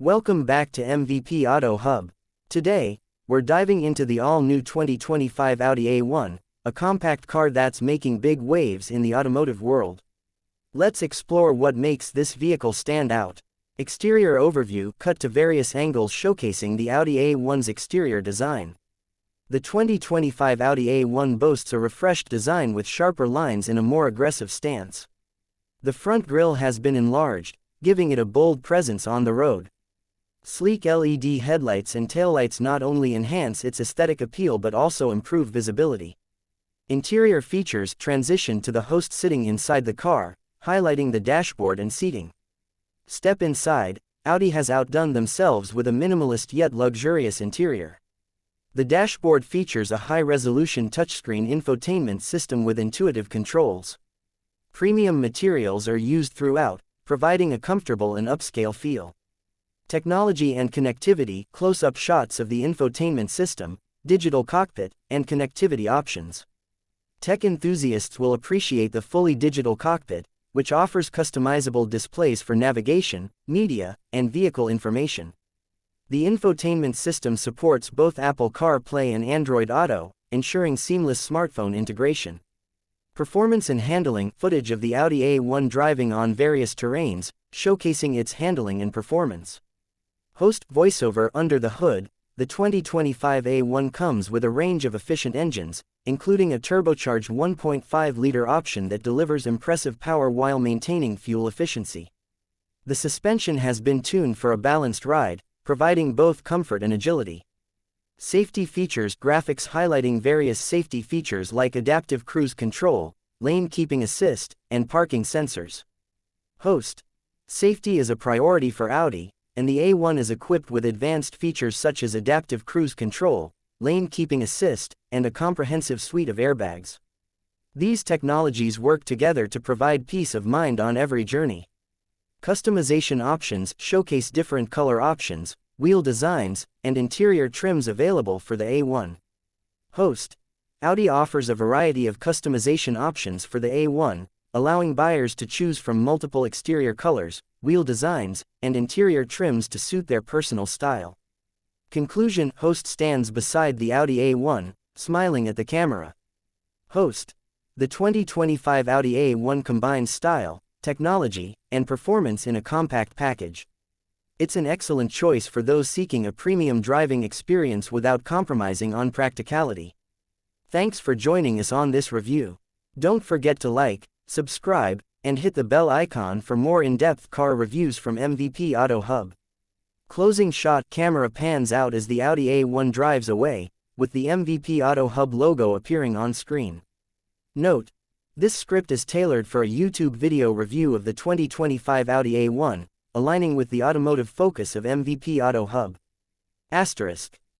Welcome back to MVP Auto Hub. Today, we're diving into the all-new 2025 Audi A1, a compact car that's making big waves in the automotive world. Let's explore what makes this vehicle stand out. Exterior overview cut to various angles showcasing the Audi A1's exterior design. The 2025 Audi A1 boasts a refreshed design with sharper lines and a more aggressive stance. The front grille has been enlarged, giving it a bold presence on the road. Sleek LED headlights and taillights not only enhance its aesthetic appeal but also improve visibility. Interior features transition to the host sitting inside the car, highlighting the dashboard and seating. Step inside, Audi has outdone themselves with a minimalist yet luxurious interior. The dashboard features a high-resolution touchscreen infotainment system with intuitive controls. Premium materials are used throughout, providing a comfortable and upscale feel. Technology and connectivity, close-up shots of the infotainment system, digital cockpit, and connectivity options. Tech enthusiasts will appreciate the fully digital cockpit, which offers customizable displays for navigation, media, and vehicle information. The infotainment system supports both Apple CarPlay and Android Auto, ensuring seamless smartphone integration. Performance and handling footage of the Audi A1 driving on various terrains, showcasing its handling and performance. Host voiceover under the hood. The 2025 A1 comes with a range of efficient engines, including a turbocharged 1.5-liter option that delivers impressive power while maintaining fuel efficiency. The suspension has been tuned for a balanced ride, providing both comfort and agility. Safety features graphics highlighting various safety features like adaptive cruise control, lane keeping assist, and parking sensors. Host safety is a priority for Audi, and the A1 is equipped with advanced features such as adaptive cruise control, lane keeping assist, and a comprehensive suite of airbags. These technologies work together to provide peace of mind on every journey. Customization options showcase different color options, wheel designs, and interior trims available for the A1. Host Audi offers a variety of customization options for the A1, allowing buyers to choose from multiple exterior colors, wheel designs, and interior trims to suit their personal style. Conclusion: Host stands beside the Audi A1, smiling at the camera. Host the 2025 Audi A1 combines style, technology, and performance in a compact package. It's an excellent choice for those seeking a premium driving experience without compromising on practicality. Thanks for joining us on this review. Don't forget to like, subscribe, and hit the bell icon for more in-depth car reviews from MVP Auto Hub. Closing shot: camera pans out as the Audi A1 drives away, with the MVP Auto Hub logo appearing on screen. Note: this script is tailored for a YouTube video review of the 2025 Audi A1, aligning with the automotive focus of MVP Auto Hub. Asterisk.